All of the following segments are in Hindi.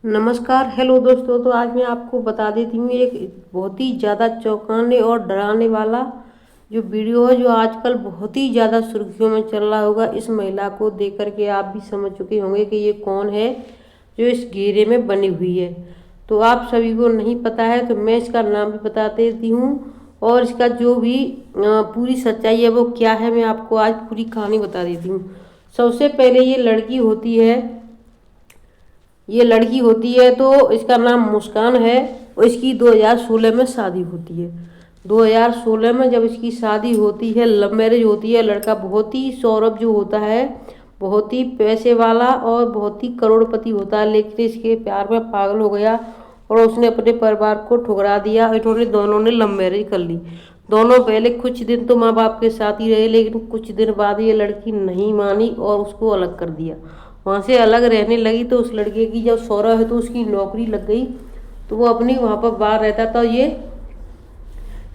नमस्कार, हेलो दोस्तों। तो आज मैं आपको बता देती हूँ एक बहुत ही ज़्यादा चौंकाने और डराने वाला जो वीडियो है, जो आजकल बहुत ही ज़्यादा सुर्खियों में चल रहा होगा। इस महिला को देख करके आप भी समझ चुके होंगे कि ये कौन है जो इस घेरे में बनी हुई है। तो आप सभी को नहीं पता है तो मैं इसका नाम भी बता देती हूँ, और इसका जो भी पूरी सच्चाई है वो क्या है, मैं आपको आज पूरी कहानी बता देती हूँ। सबसे पहले ये लड़की होती है तो इसका नाम मुस्कान है, और इसकी 2016 में शादी होती है। 2016 में जब इसकी शादी होती है, लव मैरिज होती है। लड़का बहुत ही, सौरभ जो होता है, बहुत ही पैसे वाला और बहुत ही करोड़पति होता है, लेकिन इसके प्यार में पागल हो गया और उसने अपने परिवार को ठुकरा दिया। इन्होंने दोनों ने लव मैरिज कर ली। दोनों पहले कुछ दिन तो माँ बाप के साथ ही रहे, लेकिन कुछ दिन बाद ये लड़की नहीं मानी और उसको अलग कर दिया। वहाँ से अलग रहने लगी तो उस लड़के की, जब सौरभ है तो उसकी नौकरी लग गई, तो वो अपनी वहाँ पर बाहर रहता था। ये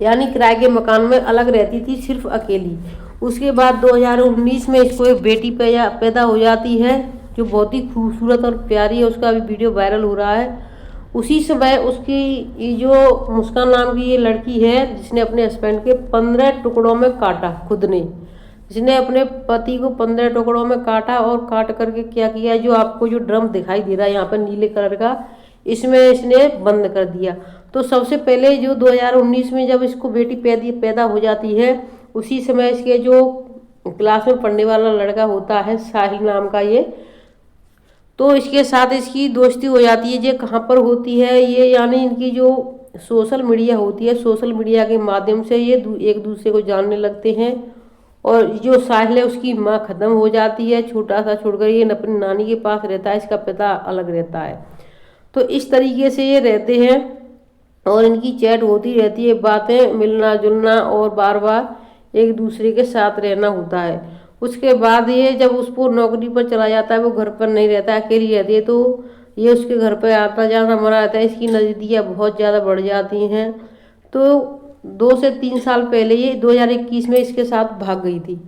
यानी किराए के मकान में अलग रहती थी, सिर्फ अकेली। उसके बाद 2019 में इसको एक बेटी पैदा हो जाती है, जो बहुत ही खूबसूरत और प्यारी है। उसका भी वीडियो वायरल हो रहा है। उसी समय उसकी ये जो मुस्कान नाम की ये लड़की है, जिसने अपने हस्बैंड के 15 टुकड़ों में काटा खुद ने। जिसने अपने पति को 15 टुकड़ों में काटा, और काट करके क्या किया, जो आपको जो ड्रम दिखाई दे रहा है यहाँ पर नीले कलर का, इसमें इसने बंद कर दिया। तो सबसे पहले जो 2019 में जब इसको बेटी पैदा हो जाती है, उसी समय इसके जो क्लास में पढ़ने वाला लड़का होता है, साहिल नाम का, ये तो इसके साथ इसकी दोस्ती हो जाती है। ये कहाँ पर होती है ये, यानी इनकी जो सोशल मीडिया होती है, सोशल मीडिया के माध्यम से ये एक दूसरे को जानने लगते हैं। और जो साहिल है उसकी माँ ख़त्म हो जाती है, छोटा सा छोड़कर ये अपनी नानी के पास रहता है, इसका पिता अलग रहता है। तो इस तरीके से ये रहते हैं और इनकी चैट होती रहती है, बातें, मिलना जुलना और बार बार एक दूसरे के साथ रहना होता है। उसके बाद ये जब उसको नौकरी पर चला जाता है, वो घर पर नहीं रहता है, अकेली रहती है, तो ये उसके घर पर आता जाना मना रहता है। इसकी नज़दीकियाँ बहुत ज़्यादा बढ़ जाती हैं। तो 2 से 3 साल पहले ये 2021 में इसके साथ भाग गई थी।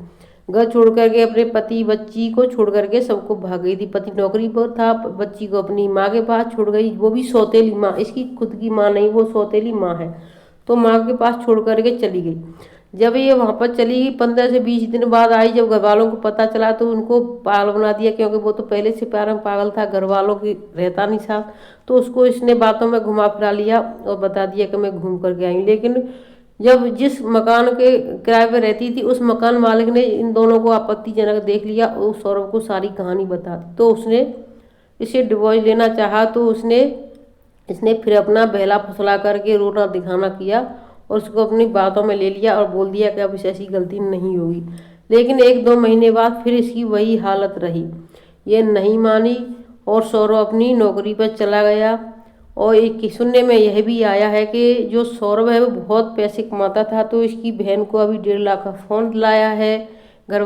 घर छोड़ करके अपने पति बच्ची को छोड़ करके सबको भाग गई थी। पति नौकरी पर था, बच्ची को अपनी माँ के पास छोड़ गई, वो भी सौतेली माँ, इसकी खुद की माँ नहीं, वो सौतेली माँ है। तो माँ के पास छोड़ करके चली गई। जब ये वहाँ पर चली गई, 15 से 20 दिन बाद आई। जब घर वालों को पता चला तो उनको पागल बना दिया, क्योंकि वो तो पहले से प्यार में पागल था, घर वालों की रहता नहीं साथ। तो उसको इसने बातों में घुमा फिरा लिया और बता दिया कि मैं घूम करके आई। लेकिन जब जिस मकान के किराए पर रहती थी, उस मकान मालिक ने इन दोनों को आपत्तिजनक देख लिया और सौरभ को सारी कहानी बता दी। तो उसने इसे डिवोर्स लेना चाहा, तो इसने फिर अपना बहला फुसला करके रोना दिखाना किया और उसको अपनी बातों में ले लिया और बोल दिया कि अब इसे ऐसी गलती नहीं होगी। लेकिन 1-2 महीने बाद फिर इसकी वही हालत रही। ये नहीं मानी और सौरभ अपनी नौकरी पर चला गया। और एक सुनने में यह भी आया है कि जो सौरभ है वो बहुत पैसे कमाता था, तो इसकी बहन को अभी 1.5 लाख का फ़ोन दिलाया है। घर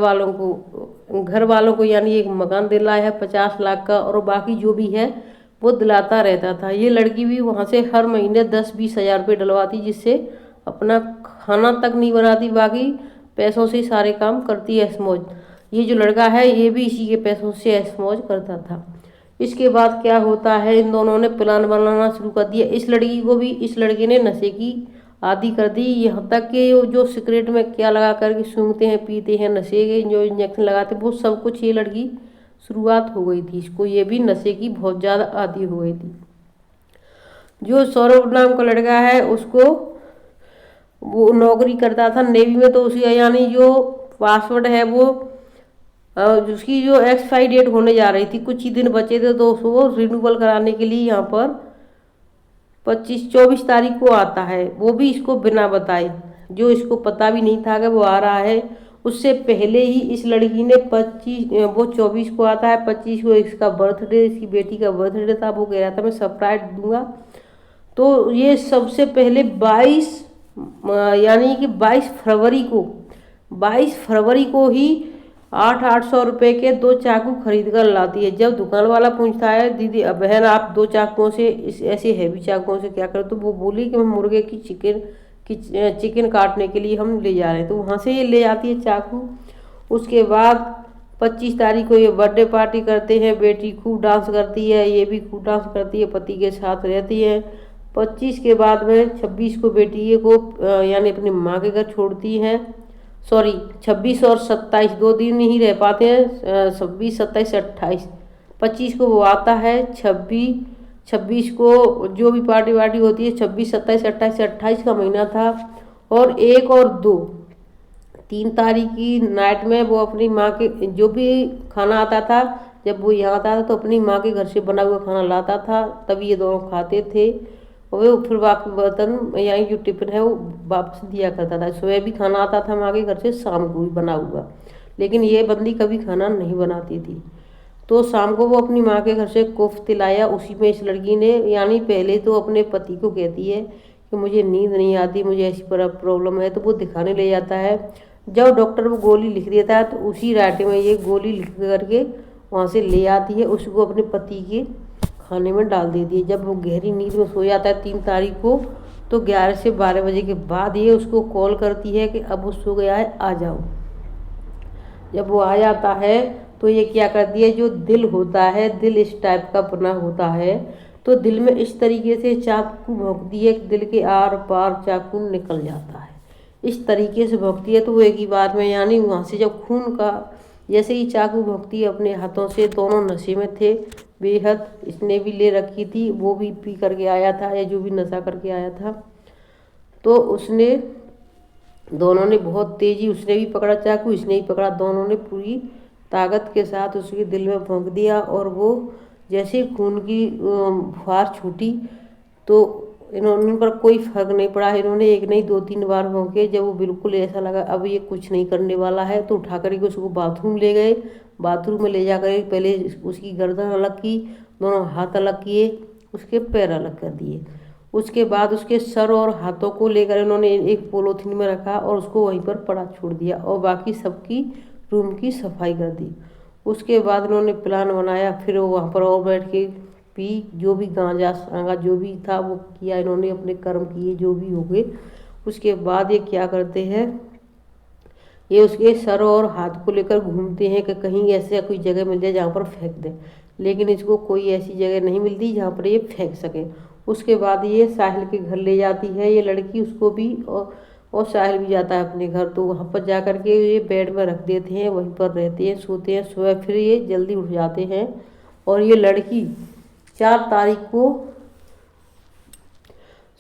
वालों को यानी एक मकान दिलाया है 50 लाख का, और बाकी जो भी है वो दिलाता रहता था। ये लड़की भी वहाँ से हर महीने 10-20 हज़ार रुपये डलवाती, जिससे अपना खाना तक नहीं बनाती, बाकी पैसों से सारे काम करती है, ऐश मौज। ये जो लड़का है ये भी इसी के पैसों से ऐश मौज करता था। इसके बाद क्या होता है, इन दोनों ने प्लान बनाना शुरू कर दिया। इस लड़की को भी इस लड़के ने नशे की आदी कर दी, यहाँ तक कि जो सिगरेट में क्या लगा करके सूंघते हैं, पीते हैं, नशे के जो इंजेक्शन लगाते हैं, वो सब कुछ ये लड़की शुरुआत हो गई थी। इसको ये भी नशे की बहुत ज़्यादा आदी हो गई थी। जो सौरभ नाम का लड़का है, उसको वो नौकरी करता था नेवी में, तो उसकी यानी जो पासवर्ड है वो उसकी जो एक्सपायरी डेट होने जा रही थी, कुछ ही दिन बचे थे, तो उसको रिन्यूअल कराने के लिए यहाँ पर 25-24 तारीख को आता है, वो भी इसको बिना बताए। जो इसको पता भी नहीं था कि वो आ रहा है। उससे पहले ही इस लड़की ने 24 को आता है, 25 को इसका बर्थडे, इसकी बेटी का बर्थडे था, वो कह रहा था मैं सरप्राइज दूंगा। तो ये सबसे पहले 22 यानी कि 22 फरवरी को ही 800-800 रुपये के 2 चाकू खरीद कर लाती है। जब दुकान वाला पूछता है दीदी बहन आप 2 चाकुओं से ऐसे हैवी चाकुओं से क्या करें, तो वो बोली कि मैं मुर्गे की चिकन काटने के लिए हम ले जा रहे हैं। तो वहाँ से ये ले आती है चाकू। उसके बाद 25 तारीख को ये बर्थडे पार्टी करते हैं, बेटी खूब डांस करती है, ये भी खूब डांस करती है, पति के साथ रहती है। 25 के बाद में 26 को बेटी ये को यानी अपनी माँ के घर छोड़ती है। सॉरी, 26 और 27 2 दिन ही रह पाते हैं, 26 27 28। 25 को वो आता है, 26 को जो भी पार्टी वार्टी होती है, 26 27 28 28 का महीना था। और 1 और 2 3 तारीख की नाइट में वो अपनी माँ के जो भी खाना आता था, जब वो यहाँ आता था तो अपनी माँ के घर से बना हुआ खाना लाता था, तभी ये दोनों खाते थे। और वो फिर बाकी बर्तन यानी जो टिफिन है वो वापस दिया करता था। सुबह भी खाना आता था माँ के घर से, शाम को भी बना हुआ, लेकिन ये बंदी कभी खाना नहीं बनाती थी। तो शाम को वो अपनी माँ के घर से कोफ्ते लाया। उसी में इस लड़की ने यानी पहले तो अपने पति को कहती है कि मुझे नींद नहीं आती, मुझे ऐसी प्रॉब्लम है, तो वो दिखाने ले जाता है। जब डॉक्टर वो गोली लिख देता है तो उसी रात में ये गोली लिख करके वहाँ से ले आती है, उसको अपने पति के खाने में डाल देती है। जब वो गहरी नींद में सो जाता है 3 तारीख को, तो 11 से 12 बजे के बाद ये उसको कॉल करती है कि अब वो सो गया है, आ जाओ। जब वो आ जाता है तो ये क्या करती है, जो दिल होता है, दिल इस टाइप का बना होता है, तो दिल में इस तरीके से चाकू भोंकती है कि दिल के आर पार चाकू निकल जाता है। इस तरीके से भोंकती है तो वो एक ही बार में यानी वहाँ से जब खून का जैसे ही चाकू भोंकती है अपने हाथों से, दोनों नशे में थे बेहद। इसने भी ले रखी थी, वो भी पी करके आया था या जो भी नशा करके आया था। तो उसने दोनों ने बहुत तेजी, उसने भी पकड़ा चाकू, इसने भी पकड़ा, दोनों ने पूरी ताकत के साथ उसके दिल में भोंक दिया। और वो जैसे खून की फुहार छूटी तो इन्होंने पर कोई फर्क नहीं पड़ा। इन्होंने एक नहीं 2-3 बार भौंके। जब वो बिल्कुल ऐसा लगा अब ये कुछ नहीं करने वाला है, तो उठा करके उसको बाथरूम ले गए। बाथरूम में ले जा कर पहले उसकी गर्दन अलग की, दोनों हाथ अलग किए, उसके पैर अलग कर दिए। उसके बाद उसके सर और हाथों को लेकर इन्होंने एक पॉलीथीन में रखा और उसको वहीं पर पड़ा छोड़ दिया और बाकी सबकी रूम की सफाई कर दी। उसके बाद इन्होंने प्लान बनाया, फिर वो वहाँ पर और बैठ के पी, जो भी गांजा सांगा जो भी था वो किया, इन्होंने अपने कर्म किए जो भी हो गए। उसके बाद ये क्या करते हैं, ये उसके सर और हाथ को लेकर घूमते हैं कि कहीं ऐसे कोई जगह मिल जाए जहाँ पर फेंक दे, लेकिन इसको कोई ऐसी जगह नहीं मिलती जहाँ पर ये फेंक सके। उसके बाद ये साहिल के घर ले जाती है ये लड़की, उसको भी, और साहिल भी जाता है अपने घर। तो वहाँ पर जा कर के ये बेड में रख देते हैं, वहीं पर रहते हैं, सोते हैं। सुबह फिर ये जल्दी उठ जाते हैं और ये लड़की 4 तारीख को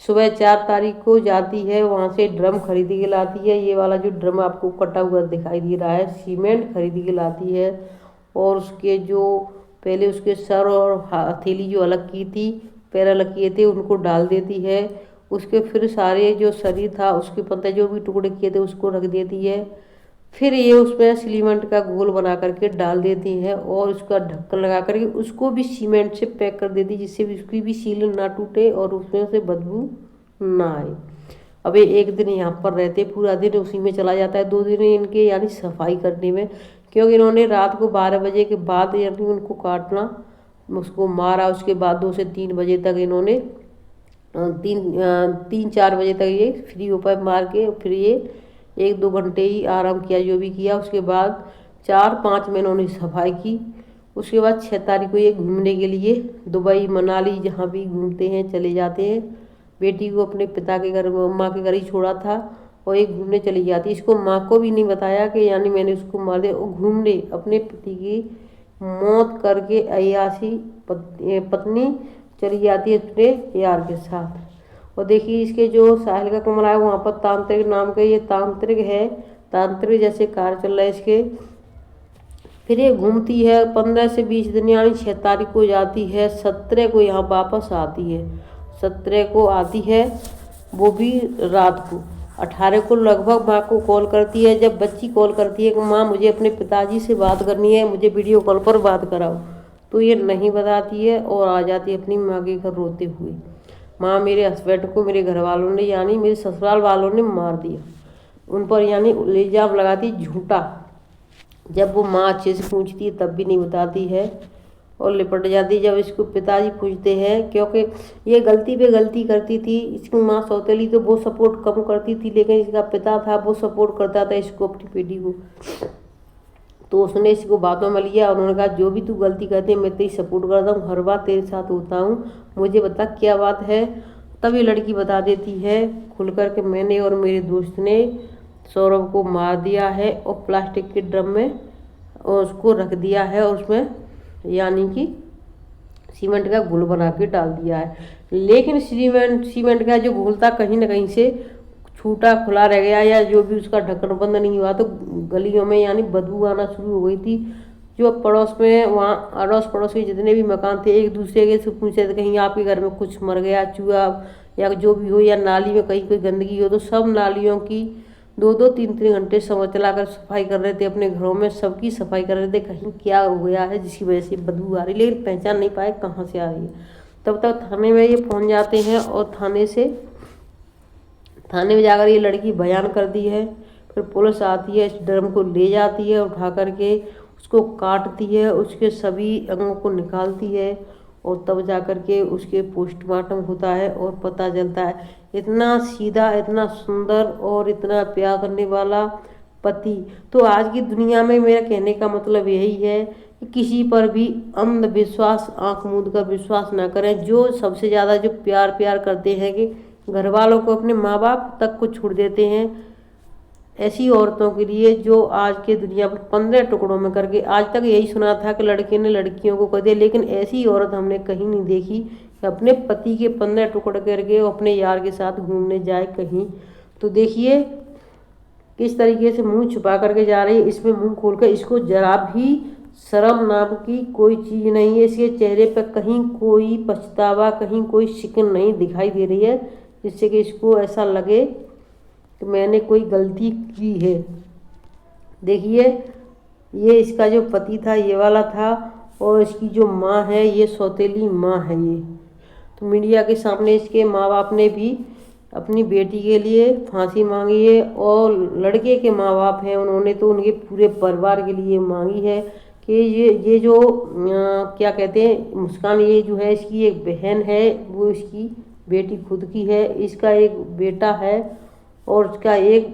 सुबह 4 तारीख को जाती है, वहाँ से ड्रम खरीद के लाती है। ये वाला जो ड्रम आपको कटा हुआ दिखाई दे रहा है, सीमेंट खरीद के लाती है। और उसके जो पहले उसके सर और हथेली जो अलग की थी, पैर अलग किए थे, उनको डाल देती है। उसके फिर सारे जो शरीर था उसके पत्ते जो भी टुकड़े किए थे उसको रख देती है। फिर ये उसमें सीमेंट का घोल बना करके डाल देती हैं और उसका ढक्कन लगा करके उसको भी सीमेंट से पैक कर देती है, जिससे भी उसकी भी सील ना टूटे और उसमें से बदबू ना आए। अब ये एक दिन यहाँ पर रहते, पूरा दिन उसी में चला जाता है। 2 दिन इनके यानी सफाई करने में, क्योंकि इन्होंने रात को 12 बजे के बाद यानी उनको काटना, उसको मारा। उसके बाद 2 से 3 बजे तक इन्होंने 3-4 बजे तक ये फ्री ओपन मार के फिर ये 1-2 घंटे ही आराम किया जो भी किया। उसके बाद 4-5 में इन्होंने सफाई की। उसके बाद 6 तारीख को ये घूमने के लिए दुबई मनाली जहाँ भी घूमते हैं चले जाते हैं। बेटी को अपने पिता के घर, माँ के घर ही छोड़ा था और एक घूमने चली जाती है। इसको माँ को भी नहीं बताया कि यानी मैंने उसको मार दिया। और घूमने अपने पति की मौत करके अयासी पत्नी चली जाती है अपने यार के साथ। और देखिए इसके जो साहिल का कमरा है वहाँ पर तांत्रिक नाम का ये तांत्रिक है, तांत्रिक जैसे कार्य चल रहा है इसके। फिर ये घूमती है 15 से 20 दिन, यानी 6 तारीख को जाती है, 17 को यहाँ वापस आती है। 17 को आती है, वो भी रात को। 18 को लगभग माँ को कॉल करती है। जब बच्ची कॉल करती है कि माँ मुझे अपने पिताजी से बात करनी है, मुझे वीडियो कॉल पर बात कराओ, तो ये नहीं बताती है और आ जाती है अपनी माँ के घर रोते हुए। माँ मेरे हस्बैंड को मेरे घर वालों ने यानी मेरे ससुराल वालों ने मार दिया, उन पर यानी इल्ज़ाम लगाती झूठा। जब वो माँ अच्छे से पूछती है तब भी नहीं बताती है और लिपट जाती। जब इसको पिताजी पूछते हैं, क्योंकि ये गलती पे गलती करती थी, इसकी माँ सौतेली तो वो सपोर्ट कम करती थी, लेकिन इसका पिता था वो सपोर्ट करता था इसको, अपनी बेटी को। तो उसने इसको बातों में लिया और उन्होंने कहा जो भी तू गलती करती है मैं तेरी सपोर्ट करता हूँ, हर बार तेरे साथ होता हूँ, मुझे बता क्या बात है। तब ये लड़की बता देती है खुलकर के मैंने और मेरे दोस्त ने सौरभ को मार दिया है और प्लास्टिक के ड्रम में और उसको रख दिया है और उसमें यानी कि सीमेंट का घोल बना के डाल दिया है। लेकिन सीमेंट का जो घोल था कहीं ना कहीं से छूटा खुला रह गया या जो भी उसका ढक्कन बंद नहीं हुआ तो गलियों में यानी बदबू आना शुरू हो गई थी। जो पड़ोस में वहाँ अड़ोस पड़ोस के जितने भी मकान थे एक दूसरे के से पूछे थे कहीं आपके घर में कुछ मर गया चूहा या जो भी हो या नाली में कहीं कोई गंदगी हो, तो सब नालियों की 2-2 3-3 घंटे समय चलाकर सफाई कर रहे थे, अपने घरों में सबकी सफाई कर रहे थे कहीं क्या हो गया है जिसकी वजह से बदबू आ रही, लेकिन पहचान नहीं पाए कहाँ से आ रही है। तब तक थाने में ये पहुँच जाते हैं और थाने में जाकर ये लड़की बयान कर दी है। फिर पुलिस आती है, इस ड्रम को ले जाती है, उठा करके उसको काटती है, उसके सभी अंगों को निकालती है और तब जा कर के उसके पोस्टमार्टम होता है और पता चलता है इतना सीधा, इतना सुंदर और इतना प्यार करने वाला पति। तो आज की दुनिया में मेरा कहने का मतलब यही है कि किसी पर भी अंधविश्वास, आंख मूंद कर विश्वास ना करें। जो सबसे ज़्यादा जो प्यार करते हैं कि घर वालों को, अपने माँ बाप तक को छोड़ देते हैं, ऐसी औरतों के लिए जो आज के दुनिया पर 15 टुकड़ों में करके, आज तक यही सुना था कि लड़के ने लड़कियों को कर दिया, लेकिन ऐसी औरत हमने कहीं नहीं देखी कि अपने पति के 15 टुकड़े करके अपने यार के साथ घूमने जाए कहीं। तो देखिए किस तरीके से मुंह छुपा करके जा रही है, इसमें मुंह खोलकर इसको जरा भी शर्म नाम की कोई चीज़ नहीं है, इसके चेहरे पर कहीं कोई पछतावा, कहीं कोई शिकन नहीं दिखाई दे रही है जिससे कि इसको ऐसा लगे कि मैंने कोई गलती की है। देखिए ये इसका जो पति था ये वाला था और इसकी जो माँ है ये सौतेली माँ है ये। तो मीडिया के सामने इसके माँ बाप ने भी अपनी बेटी के लिए फांसी मांगी है और लड़के के माँ बाप हैं उन्होंने तो उनके पूरे परिवार के लिए मांगी है कि ये जो क्या कहते हैं मुस्कान, ये जो है इसकी एक बहन है, वो इसकी बेटी खुद की है, इसका एक बेटा है और उसका एक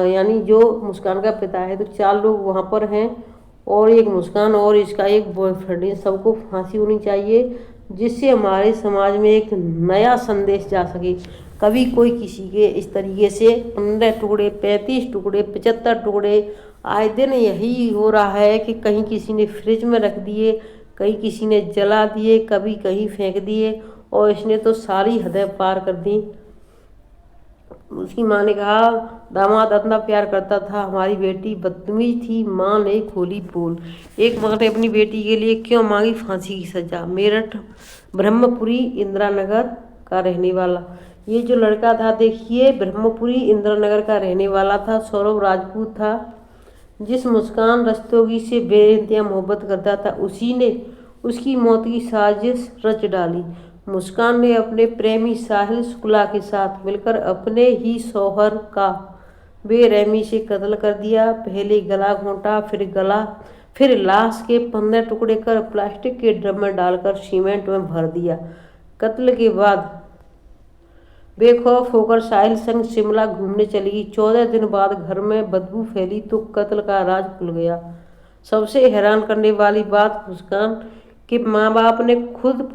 यानी जो मुस्कान का पिता है, तो 4 लोग वहाँ पर हैं और एक मुस्कान और इसका एक बॉयफ्रेंड है। सबको फांसी होनी चाहिए जिससे हमारे समाज में एक नया संदेश जा सके। कभी कोई किसी के इस तरीके से 15 टुकड़े, 35 टुकड़े, 75 टुकड़े आए दिन यही हो रहा है कि कहीं किसी ने फ्रिज में रख दिए, कहीं किसी ने जला दिए, कभी कहीं फेंक दिए और इसने तो सारी हदें पार कर दी। उसकी माँ ने कहा दामाद इतना प्यार करता था, हमारी बेटी बदतमीज थी, माँ ने खोली पोल। एक माँ ने अपनी बेटी के लिए क्यों मांगी फांसी की सजा। मेरठ ब्रह्मपुरी इंदिरा नगर का रहने वाला ये जो लड़का था, देखिए ब्रह्मपुरी इंदिरा नगर का रहने वाला था, सौरभ राजपूत था। जिस मुस्कान रस्तोगी से बेइंतहा मोहब्बत करता था उसी ने उसकी मौत की साजिश रच डाली। मुस्कान ने अपने प्रेमी साहिल शुक्ला के साथ मिलकर अपने ही शौहर का बेरहमी से कत्ल कर दिया। पहले गला घोंटा, फिर लाश के 15 टुकड़े कर प्लास्टिक के ड्रम में डालकर सीमेंट में भर दिया। कत्ल के बाद बेखौफ होकर साहिल संग शिमला घूमने चली गई। 14 दिन बाद घर में बदबू फैली तो कत्ल का राज खुल गया। सबसे हैरान करने वाली बात, मुस्कान के माँ बाप ने खुद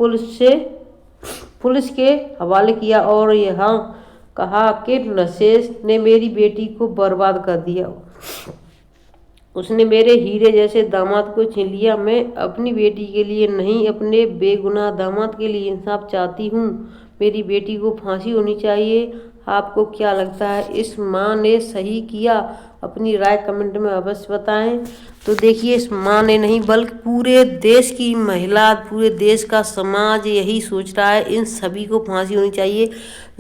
पुलिस के हवाले किया और यहाँ कहा कि नशेश ने मेरी बेटी को बर्बाद कर दिया, उसने मेरे हीरे जैसे दामाद को छीन लिया। मैं अपनी बेटी के लिए नहीं, अपने बेगुनाह दामाद के लिए इंसाफ चाहती हूँ। मेरी बेटी को फांसी होनी चाहिए। आपको क्या लगता है, इस माँ ने सही किया? अपनी राय कमेंट में अवश्य बताएं। तो देखिए इस माँ ने नहीं बल्कि पूरे देश की महिला, पूरे देश का समाज यही सोच रहा है, इन सभी को फांसी होनी चाहिए।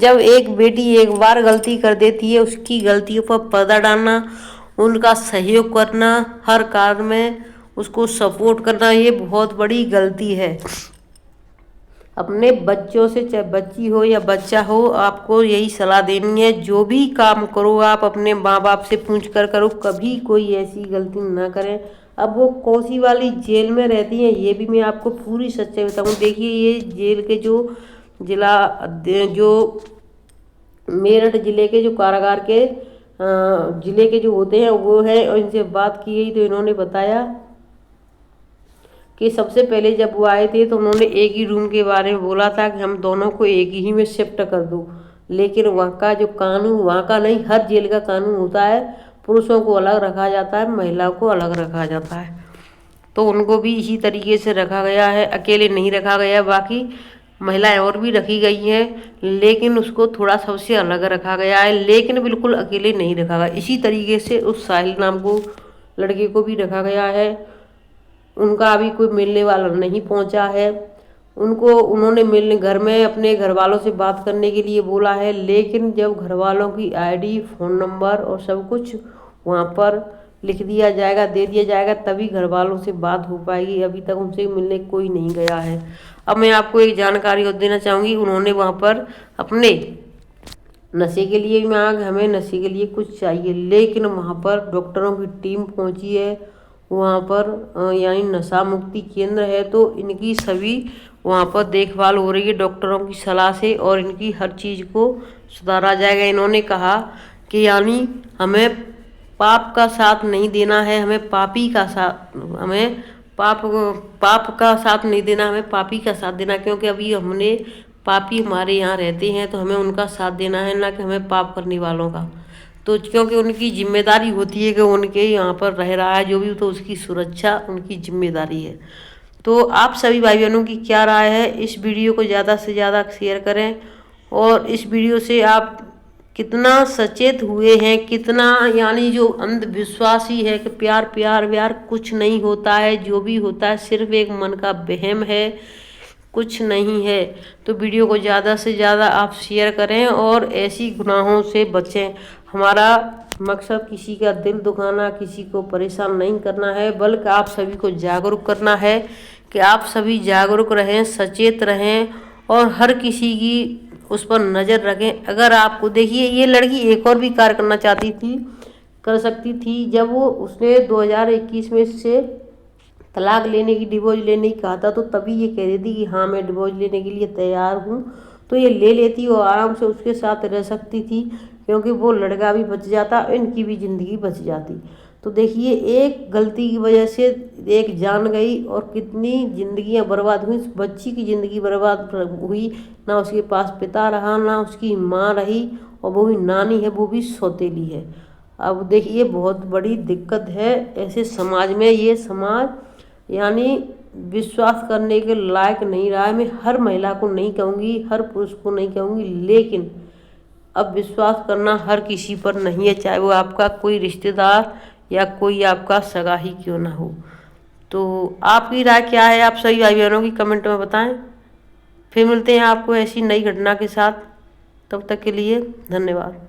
जब एक बेटी एक बार गलती कर देती है, उसकी गलतियों पर पर्दा डालना, उनका सहयोग करना, हर कार्य में उसको सपोर्ट करना, ये बहुत बड़ी गलती है। अपने बच्चों से, चाहे बच्ची हो या बच्चा हो, आपको यही सलाह देनी है, जो भी काम करो आप अपने माँ बाप से पूछ कर करो, कभी कोई ऐसी गलती ना करें। अब वो कौन सी वाली जेल में रहती हैं ये भी मैं आपको पूरी सच्चाई बताऊँ। देखिए ये जेल के जो मेरठ जिले के जो कारागार के ज़िले के जो होते हैं वो हैं, और इनसे बात की गई तो इन्होंने बताया कि सबसे पहले जब वो आए थे तो उन्होंने एक ही रूम के बारे में बोला था कि हम दोनों को एक ही में शिफ्ट कर दो, लेकिन वहाँ का जो कानून, वहाँ का नहीं, हर जेल का कानून होता है, पुरुषों को अलग रखा जाता है, महिलाओं को अलग रखा जाता है। तो उनको भी इसी तरीके से रखा गया है, अकेले नहीं रखा गया। बाकी महिलाएं और भी रखी गई हैं, लेकिन उसको थोड़ा सबसे अलग रखा गया है, लेकिन बिल्कुल अकेले नहीं रखा गया। इसी तरीके से उस साहिल नाम को लड़के को भी रखा गया है। उनका अभी कोई मिलने वाला नहीं पहुंचा है। उनको उन्होंने मिलने घर में अपने घर वालों से बात करने के लिए बोला है, लेकिन जब घर वालों की आईडी, फ़ोन नंबर और सब कुछ वहाँ पर लिख दिया जाएगा, दे दिया जाएगा, तभी घर वालों से बात हो पाएगी। अभी तक उनसे मिलने कोई नहीं गया है। अब मैं आपको एक जानकारी और देना चाहूँगी, उन्होंने वहाँ पर अपने नशे के लिए मांग, हमें नशे के लिए कुछ चाहिए, लेकिन वहाँ पर डॉक्टरों की टीम पहुँची है। वहाँ पर यानी नशा मुक्ति केंद्र है, तो इनकी सभी वहाँ पर देखभाल हो रही है डॉक्टरों की सलाह से, और इनकी हर चीज़ को सुधारा जाएगा। इन्होंने कहा कि यानी हमें पाप का साथ नहीं देना है, हमें पापी का साथ, हमें पाप का साथ नहीं देना, हमें पापी का साथ देना, क्योंकि अभी हमने पापी हमारे यहाँ रहते हैं तो हमें उनका साथ देना है, ना कि हमें पाप करने वालों का। तो क्योंकि उनकी जिम्मेदारी होती है कि उनके यहाँ पर रह रहा है जो भी, तो उसकी सुरक्षा उनकी जिम्मेदारी है। तो आप सभी भाई बहनों की क्या राय है? इस वीडियो को ज़्यादा से ज़्यादा शेयर करें, और इस वीडियो से आप कितना सचेत हुए हैं, कितना यानी जो अंधविश्वासी है कि प्यार प्यार व्यार कुछ नहीं होता है, जो भी होता है सिर्फ एक मन का वहम है, कुछ नहीं है। तो वीडियो को ज़्यादा से ज़्यादा आप शेयर करें और ऐसी गुनाहों से बचें। हमारा मकसद किसी का दिल दुखाना, किसी को परेशान नहीं करना है, बल्कि आप सभी को जागरूक करना है कि आप सभी जागरूक रहें, सचेत रहें, और हर किसी की उस पर नज़र रखें। अगर आपको देखिए, ये लड़की एक और भी कार्य करना चाहती थी, कर सकती थी। जब वो उसने 2021 में से तलाक लेने की, डिवोर्स लेने की कहा था, तो तभी ये कह रही थी कि हाँ मैं डिवोर्स लेने के लिए तैयार हूँ, तो ये ले लेती और आराम से उसके साथ रह सकती थी, क्योंकि वो लड़का भी बच जाता, इनकी भी ज़िंदगी बच जाती। तो देखिए, एक गलती की वजह से एक जान गई और कितनी ज़िंदगियां बर्बाद हुई। उस बच्ची की ज़िंदगी बर्बाद हुई, ना उसके पास पिता रहा, ना उसकी माँ रही, और वो भी नानी है, वो भी सौतेली है। अब देखिए, बहुत बड़ी दिक्कत है ऐसे समाज में। ये समाज यानी विश्वास करने के लायक नहीं रहा है। मैं हर महिला को नहीं कहूँगी, हर पुरुष को नहीं कहूँगी, लेकिन अब विश्वास करना हर किसी पर नहीं है, चाहे वो आपका कोई रिश्तेदार या कोई आपका सगा ही क्यों ना हो। तो आपकी राय क्या है? आप सभी भाई बहनों की कमेंट में बताएं। फिर मिलते हैं आपको ऐसी नई घटना के साथ। तब तक के लिए धन्यवाद।